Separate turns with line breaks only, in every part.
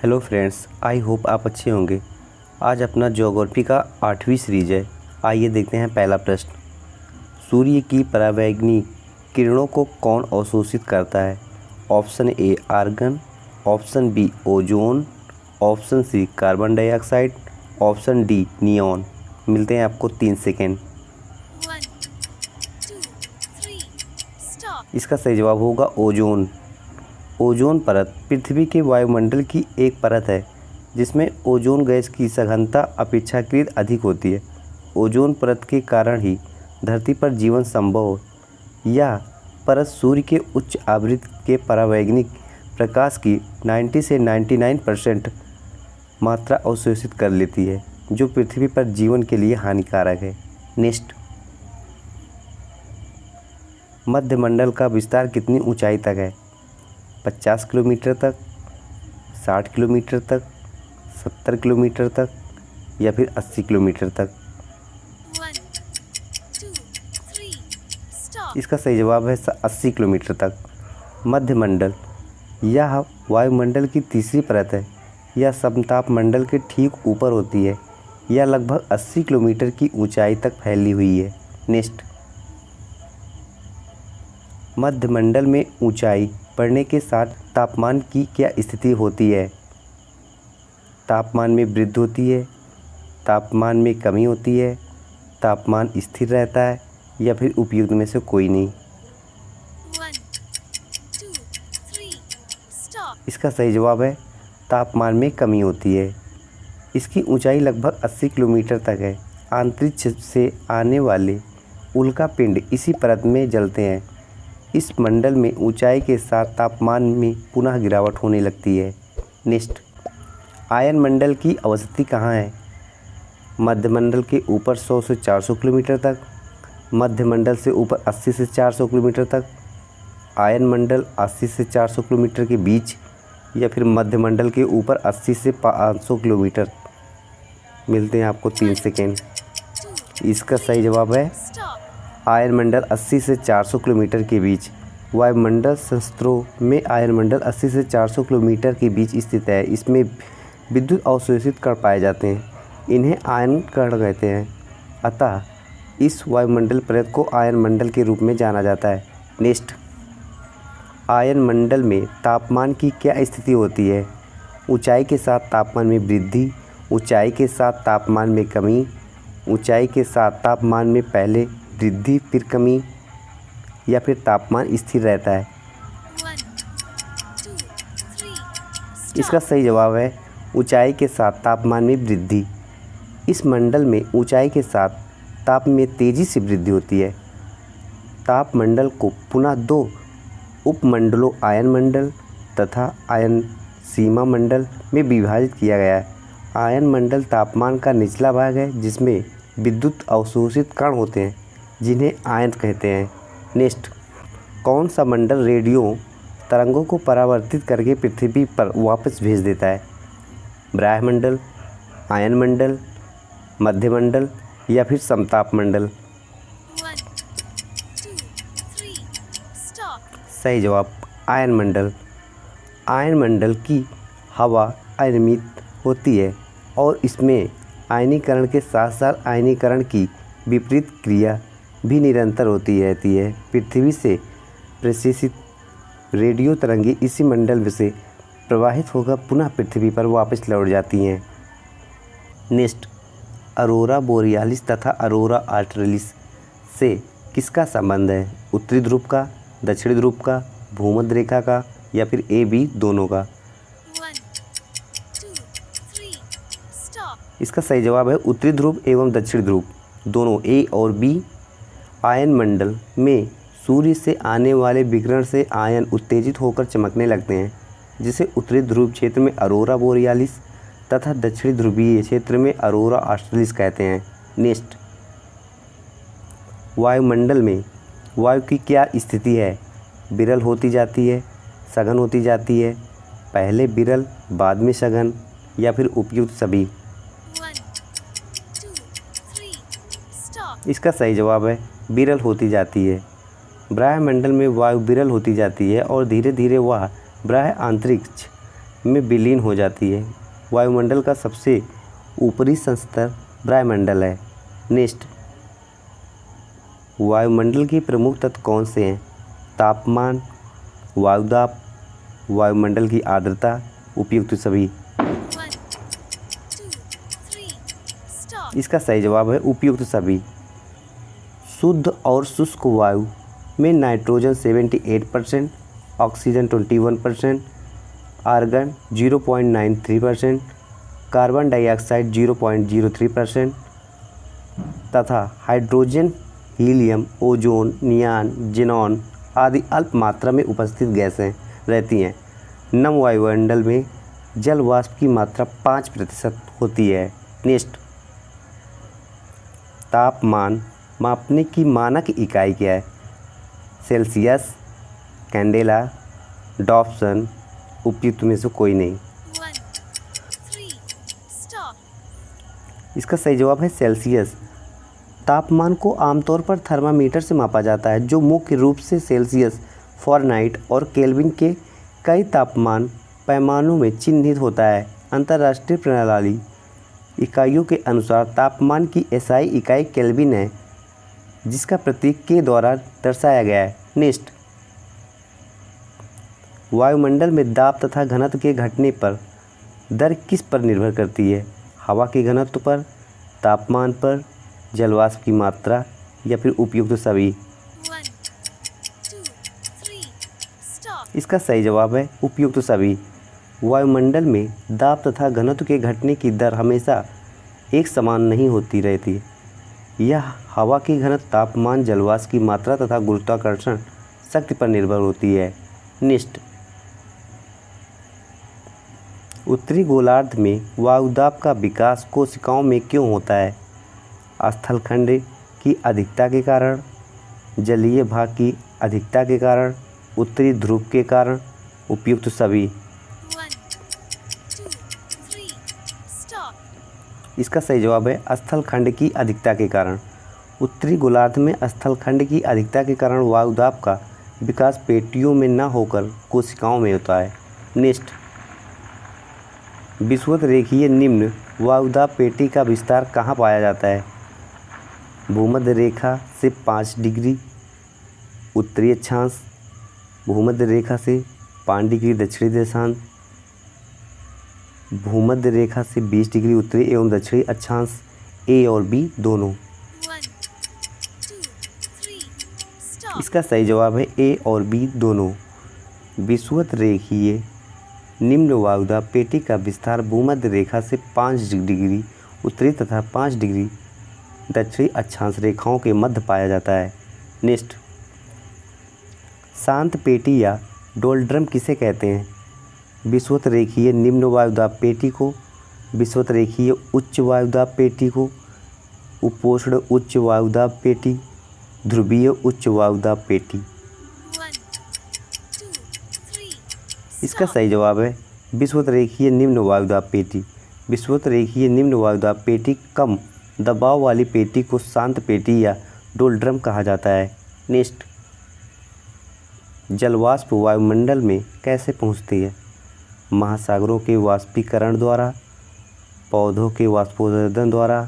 Hello friends, I hope आप अच्छे होंगे। आज अपना ज्योग्राफी का 8वीं सीरीज है। आइए देखते हैं पहला प्रश्न। सूर्य की परावैंगनी किरणों को कौन अवशोषित करता है? Option A argon, option B ozone, option C carbon dioxide, option D neon. मिलते हैं आपको 3 सेकेंड। इसका सही जवाब होगा ओजोन। ओजोन परत पृथ्वी के वायुमंडल की एक परत है जिसमें ओजोन गैस की सघनता अपेक्षाकृत अधिक होती है। ओजोन परत के कारण ही धरती पर जीवन संभव हो। यह परत सूर्य के उच्च आवृत्ति के परावैंगनिक प्रकाश की 90 से 99% मात्रा अवशोषित कर लेती है, जो पृथ्वी पर जीवन के लिए हानिकारक है। नेक्स्ट, मध्यमंडल का विस्तार कितनी ऊंचाई तक है? 50 किलोमीटर तक, 60 किलोमीटर तक, 70 किलोमीटर तक या फिर 80 किलोमीटर तक? इसका सही जवाब है 80 किलोमीटर तक। मध्यमंडल यह वायुमंडल की तीसरी परत है। यह समतापमंडल के ठीक ऊपर होती है। यह लगभग 80 किलोमीटर की ऊंचाई तक फैली हुई है। नेक्स्ट, मध्यमंडल में ऊंचाई बढ़ने के साथ तापमान की क्या स्थिति होती है? तापमान में वृद्धि होती है, तापमान में कमी होती है, तापमान स्थिर रहता है या फिर उपयुक्त में से कोई नहीं? इसका सही जवाब है तापमान में कमी होती है। इसकी ऊंचाई लगभग 80 किलोमीटर तक है। अंतरिक्ष से आने वाले उल्कापिंड इसी परत में जलते हैं। इस मंडल में ऊंचाई के साथ तापमान में पुनः गिरावट होने लगती है। नेक्स्ट, आयन मंडल की अवस्थिति कहाँ है? मध्यमंडल के ऊपर 100 से 400 किलोमीटर तक, मध्यमंडल से ऊपर 80 से 400 किलोमीटर तक, आयन मंडल 80 से 400 किलोमीटर के बीच या फिर मध्यमंडल के ऊपर 80 से 500 किलोमीटर? मिलते हैं आपको 3 सेकेंड। इसका सही जवाब है आयन मंडल 80 से 400 किलोमीटर के बीच। वायुमंडल शस्त्रों में आयन मंडल 80 से 400 किलोमीटर के बीच स्थित है। इसमें विद्युत अवशोषित कण पाए जाते हैं। इन्हें आयन कण कहते हैं। अतः इस वायुमंडल परत को आयन मंडल के रूप में जाना जाता है। नेक्स्ट, आयन मंडल में तापमान की क्या स्थिति होती है? ऊंचाई के साथ तापमान में वृद्धि, ऊंचाई के साथ तापमान में कमी, ऊंचाई के साथ तापमान में पहले वृद्धि फिर कमी या फिर तापमान स्थिर रहता है? इसका सही जवाब है ऊंचाई के साथ तापमान में वृद्धि। इस मंडल में ऊंचाई के साथ ताप में तेजी से वृद्धि होती है। तापमंडल को पुनः 2 उपमंडलों आयन मंडल तथा आयन सीमा मंडल में विभाजित किया गया है। आयन मंडल तापमान का निचला भाग है जिसमें विद्युत अवशोषित कण होते हैं जिन्हें आयन कहते हैं। नेक्स्ट, कौन सा मंडल रेडियो तरंगों को परावर्तित करके पृथ्वी पर वापस भेज देता है? ब्रह्मंडल, आयन मंडल, मध्यमंडल या फिर समतापमंडल? सही जवाब आयन मंडल। आयन मंडल की हवा अनियमित होती है और इसमें आयनीकरण के साथ साथ आयनीकरण की विपरीत क्रिया भी निरंतर होती रहती है। पृथ्वी से प्रेषित रेडियो तरंगें इसी मंडल से प्रवाहित होकर पुनः पृथ्वी पर वापस लौट जाती हैं। नेक्स्ट, अरोरा बोरियालिस तथा अरोरा ऑस्ट्रेलिस से किसका संबंध है? उत्तरी ध्रुव का, दक्षिणी ध्रुव का, भूमध्य रेखा का या फिर ए बी दोनों का? इसका सही जवाब है उत्तरी ध्रुव एवं दक्षिणी ध्रुव दोनों, ए और बी। आयन मंडल में सूर्य से आने वाले विकिरण से आयन उत्तेजित होकर चमकने लगते हैं, जिसे उत्तरी ध्रुव क्षेत्र में अरोरा बोरियालिस तथा दक्षिणी ध्रुवीय क्षेत्र में अरोरा ऑस्ट्रेलिस कहते हैं। नेक्स्ट, वायुमंडल में वायु की क्या स्थिति है? विरल होती जाती है, सघन होती जाती है, पहले विरल बाद में सघन या फिर उपयुक्त सभी? इसका सही जवाब है विरल होती जाती है। ब्रह्मंडल में वायु विरल होती जाती है और धीरे धीरे वह ब्रह्म अंतरिक्ष में विलीन हो जाती है। वायुमंडल का सबसे ऊपरी स्तर वायुमंडल है। नेक्स्ट, वायुमंडल के प्रमुख तत्व कौन से हैं? तापमान, वायुदाब, वायुमंडल की आर्द्रता, उपयुक्त सभी। इसका सही जवाब है उपयुक्त सभी। शुद्ध और शुष्क वायु में nitrogen 78%, oxygen 21%, argon 0.93%, carbon dioxide 0.03% तथा hydrogen, helium, ozone, neon, xenon आदि अल्प मात्रा में उपस्थित गैसें रहती हैं। नम वायुमंडल में जल वाष्प की मात्रा 5% होती है। नेक्स्ट, तापमान मापने की मानक इकाई क्या है? सेल्सियस, कैंडेला, डॉप्सन, उपयुक्त में से कोई नहीं। इसका सही जवाब है सेल्सियस। तापमान को आमतौर पर थर्मामीटर से मापा जाता है, जो मुख्य रूप से सेल्सियस, फ़ारेनहाइट और केल्विन के कई तापमान पैमानों में चिह्नित होता है। अंतर्राष्ट्रीय प्रणाली इकाइयों के अनुसार तापमान की एसआई इकाई केल्विन है, जिसका प्रतीक के द्वारा दर्शाया गया है। नेक्स्ट, वायुमंडल में दाब तथा घनत्व के घटने पर दर किस पर निर्भर करती है? हवा के घनत्व पर, तापमान पर, जलवाष्प की मात्रा या फिर उपयुक्त सभी। इसका सही जवाब है उपयुक्त सभी। वायुमंडल में दाब तथा घनत्व के घटने की दर हमेशा एक समान नहीं होती रहती। यह हवा की घनत्व, तापमान, जलवाष्प की मात्रा तथा गुरुत्वाकर्षण शक्ति पर निर्भर होती है। नेक्स्ट, उत्तरी गोलार्ध में वायुदाब का विकास कोशिकाओं में क्यों होता है? स्थलखंड की अधिकता के कारण, जलीय भाग की अधिकता के कारण, उत्तरी ध्रुव के कारण, उपयुक्त सभी। इसका सही जवाब है स्थलखंड की अधिकता के कारण। उत्तरी गोलार्ध में स्थलखंड की अधिकता के कारण वायुदाब का विकास पेटियों में न होकर कोशिकाओं में होता है। नेक्स्ट, विषुवत रेखीय निम्न वायुदाब पेटी का विस्तार कहाँ पाया जाता है? भूमध्य रेखा से 5 डिग्री उत्तरी अक्षांश, भूमध्य रेखा से 5 डिग्री दक्षिणी देशांश, भूमध्य रेखा से 20 डिग्री उत्तरी एवं दक्षिणी अक्षांश, ए और बी दोनों। इसका सही जवाब है ए और बी दोनों। विषुवत रेखीय निम्न वायुदाब पेटी का विस्तार भूमध्य रेखा से 5 डिग्री उत्तरी तथा 5 डिग्री दक्षिणी अक्षांश रेखाओं के मध्य पाया जाता है। नेक्स्ट, शांत पेटी या डोलड्रम किसे कहते हैं? विषुवत रेखीय निम्न वायुदाब पेटी को, विषुवत रेखीय उच्च वायुदाब पेटी को, उपोष्ण उच्च वायुदाब पेटी, ध्रुवीय उच्च वायुदाब पेटी। इसका सही जवाब है विषुवत रेखीय निम्न वायुदाब पेटी। विषुवत रेखीय निम्न वायुदाब पेटी कम दबाव वाली पेटी को शांत पेटी या डोलड्रम कहा जाता है। नेक्स्ट, जलवाष्प वायुमंडल में कैसे पहुंचती है? महासागरों के वाष्पीकरण द्वारा, पौधों के वाष्पोत्सर्जन द्वारा,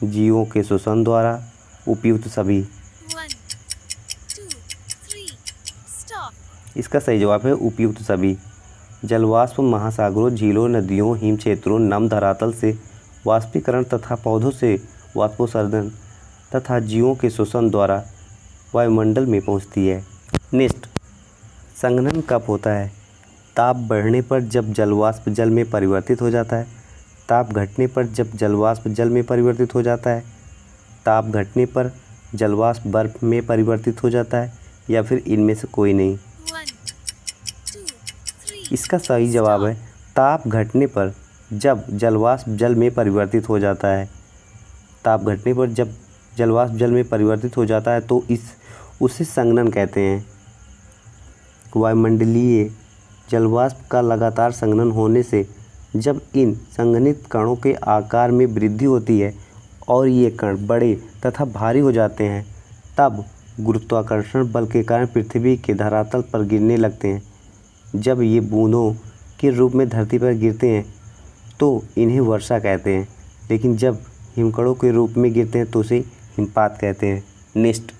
जीवों के श्वसन द्वारा, उपयुक्त सभी। इसका सही जवाब है उपयुक्त सभी। जलवाष्प महासागरों, झीलों, नदियों, हिम क्षेत्रों, नम धरातल से वाष्पीकरण तथा पौधों से वाष्पोत्सर्जन तथा जीवों के श्वसन द्वारा वायुमंडल में पहुंचती है। नेक्स्ट, संघनन कब होता है? ताप बढ़ने पर जब जलवाष्प जल में परिवर्तित हो जाता है, ताप घटने पर जब जलवाष्प जल में परिवर्तित हो जाता है, ताप घटने पर जलवाष्प बर्फ में परिवर्तित हो जाता है, या फिर इनमें से कोई नहीं। इसका सही जवाब है ताप घटने पर जब जलवाष्प जल में परिवर्तित हो जाता है। ताप घटने पर जब जलवाष्प जल में परिवर्तित हो जाता है तो उसे संघनन कहते हैं। वायुमंडलीय जलवाष्प का लगातार संघनन होने से जब इन संघनित कणों के आकार में वृद्धि होती है और ये कण बड़े तथा भारी हो जाते हैं, तब गुरुत्वाकर्षण बल के कारण पृथ्वी के धरातल पर गिरने लगते हैं। जब ये बूंदों के रूप में धरती पर गिरते हैं तो इन्हें वर्षा कहते हैं, लेकिन जब हिमकणों के रूप में गिरते हैं तो उसे हिमपात कहते हैं। नेक्स्ट,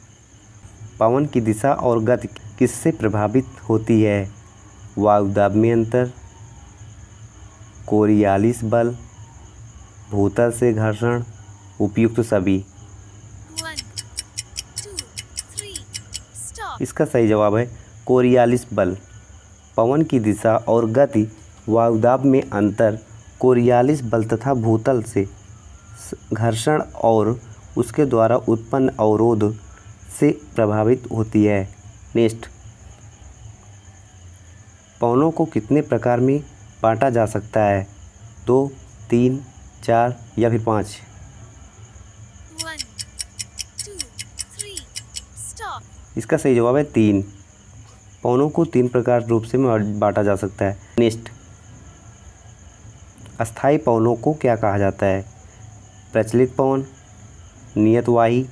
पवन की दिशा और गति किससे प्रभावित होती है? वायुदाब में अंतर, कोरियालिस बल, भूतल से घर्षण, उपयुक्त सभी। इसका सही जवाब है कोरियालिस बल। पवन की दिशा और गति, वायुदाब में अंतर, कोरियालिस बल तथा भूतल से घर्षण और उसके द्वारा उत्पन्न अवरोध से प्रभावित होती है। नेक्स्ट, पवनों को कितने प्रकार में बांटा जा सकता है? 2, 3, 4 या फिर 5? इसका सही जवाब है 3। पवनों को 3 प्रकार रूप से बांटा जा सकता है। नेक्स्ट, अस्थायी पवनों को क्या कहा जाता है? प्रचलित पवन, नियतवाही,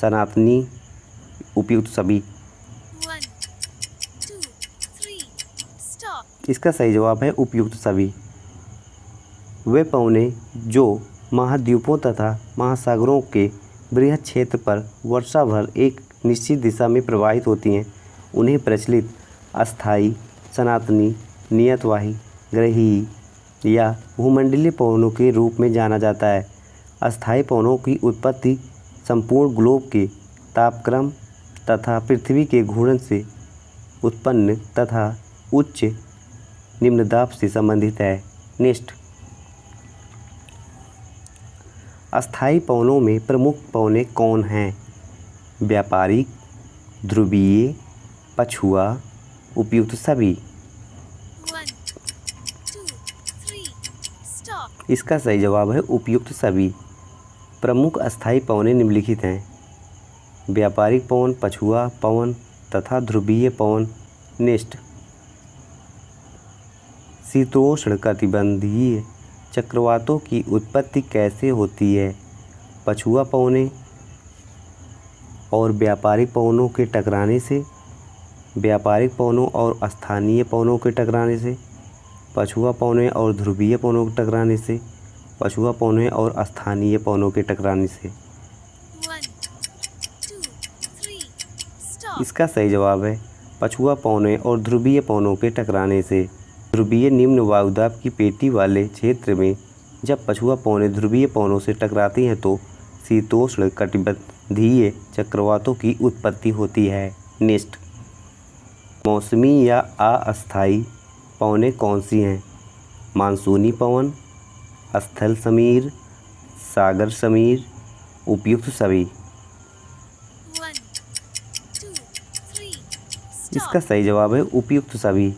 सनातनी, उपयुक्त सभी। इसका सही जवाब है उपयुक्त सभी। वे पवनें जो महाद्वीपों तथा महासागरों के बृहद क्षेत्र पर वर्षा भर एक निश्चित दिशा में प्रवाहित होती हैं, उन्हें प्रचलित, अस्थायी, सनातनी, नियतवाही, ग्रहीय या भूमंडलीय पवनों के रूप में जाना जाता है। अस्थायी पवनों की उत्पत्ति संपूर्ण ग्लोब के तापक्रम तथा पृथ्वी के घूर्णन से उत्पन्न तथा उच्च निम्न दाब से संबंधित है। नेक्स्ट, अस्थायी पवनों में प्रमुख पवनें कौन हैं? व्यापारिक, ध्रुवीय, पछुआ, उपयुक्त सभी। इसका सही जवाब है उपयुक्त सभी। प्रमुख अस्थायी पवनें निम्नलिखित हैं: व्यापारिक पवन, पछुआ पवन तथा ध्रुवीय पवन। नेक्स्ट, शीतोष्ण कटिबंधीय चक्रवातों की उत्पत्ति कैसे होती है? पछुआ पवनें और व्यापारिक पवनों के टकराने से, व्यापारिक पवनों और स्थानीय पवनों के टकराने से, पछुआ पवनें और ध्रुवीय पवनों के टकराने से, पछुआ पवनें और स्थानीय पवनों के टकराने से। इसका सही जवाब है पछुआ पवनें और ध्रुवीय पवनों के टकराने से। ध्रुवीय निम्न वायुदाब की पेटी वाले क्षेत्र में जब पछुआ पवनें ध्रुवीय पवनों से टकराती हैं तो शीतोष्ण कटिबंधीय चक्रवातों की उत्पत्ति होती है। नेक्स्ट, मौसमी या अस्थायी पवनें कौन सी हैं? मानसूनी पवन, स्थल समीर, सागर समीर, उपयुक्त सभी। इसका सही जवाब है उपयुक्त सभी।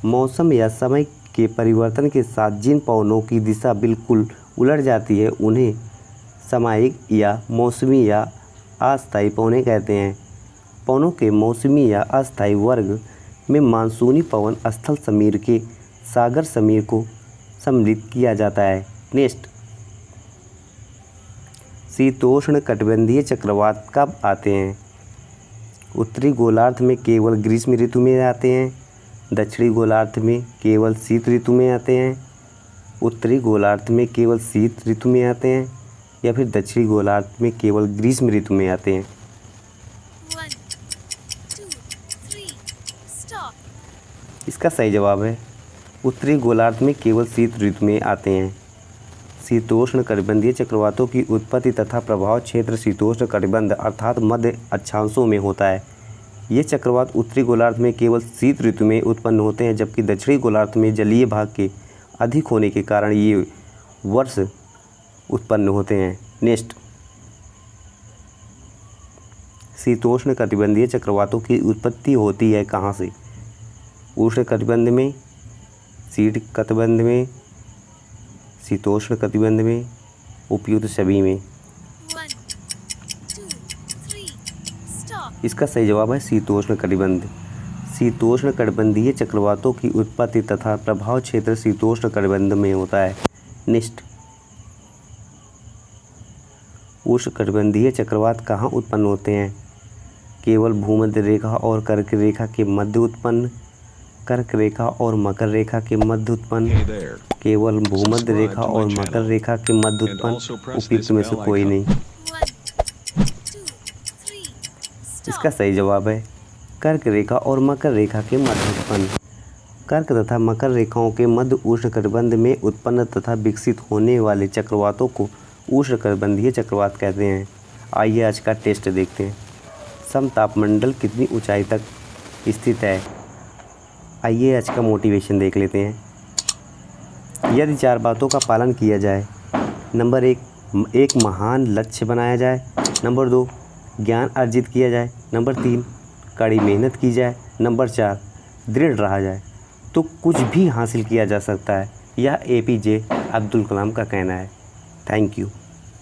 मौसम या समय के परिवर्तन के साथ जिन पवनों की दिशा बिल्कुल उलट जाती है उन्हें सामयिक या मौसमी या अस्थायी पवनें कहते हैं। पवनों के मौसमी या अस्थायी वर्ग में मानसूनी पवन स्थल समीर के सागर समीर को सम्मिलित किया जाता है। नेक्स्ट, शीतोष्ण कटिबंधीय चक्रवात कब आते हैं? उत्तरी गोलार्ध में केवल ग्रीष्म ऋतु में आते हैं, दक्षिणी गोलार्ध में केवल शीत ऋतु में आते हैं, उत्तरी गोलार्ध में केवल शीत ऋतु में आते हैं या फिर दक्षिणी गोलार्ध में केवल ग्रीष्म ऋतु में आते हैं। इसका सही जवाब है उत्तरी गोलार्ध में केवल शीत ऋतु में आते हैं। शीतोष्ण कटिबंधीय चक्रवातों की उत्पत्ति तथा प्रभाव क्षेत्र शीतोष्ण कटिबंध अर्थात मध्य अक्षांशों में होता है। ये चक्रवात उत्तरी गोलार्ध में केवल शीत ऋतु में उत्पन्न होते हैं, जबकि दक्षिणी गोलार्ध में जलीय भाग के अधिक होने के कारण ये वर्ष उत्पन्न होते हैं। नेक्स्ट, शीतोष्ण कटिबंधीय चक्रवातों की उत्पत्ति होती है कहाँ से? उष्ण कटिबंध में, शीत कटिबंध में, शीतोष्ण कटिबंध में, उपयुक्त सभी में। इसका सही जवाब है शीतोष्ण कटिबंध। शीतोष्ण कटिबंधीय चक्रवातों की उत्पत्ति तथा प्रभाव क्षेत्र शीतोष्ण कटिबंध में होता है। नेक्स्ट, उष्ण कटिबंधीय चक्रवात कहाँ उत्पन्न होते हैं? केवल भूमध्य रेखा और कर्क रेखा के मध्य उत्पन्न, कर्क रेखा और मकर रेखा के मध्य उत्पन्न, केवल भूमध्य रेखा और मकर रेखा के मध्य उत्पन्न, उपयुक्त में से कोई नहीं। इसका सही जवाब है कर्क रेखा और मकर रेखा के मध्य उत्पन्न। कर्क तथा मकर रेखाओं के मध्य उष्णकटिबंध में उत्पन्न तथा विकसित होने वाले चक्रवातों को उष्णकटिबंधीय चक्रवात कहते हैं। आइए आज का टेस्ट देखते हैं। समतापमंडल कितनी ऊंचाई तक स्थित है? आइए आज का मोटिवेशन देख लेते हैं। यदि 4 बातों का पालन किया जाए। नंबर 1, एक महान लक्ष्य बनाया जाए। नंबर 2, ज्ञान अर्जित किया जाए। नंबर 3, कड़ी मेहनत की जाए। नंबर 4, दृढ़ रहा जाए तो कुछ भी हासिल किया जा सकता है। यह APJ अब्दुल कलाम का कहना है। Thank you.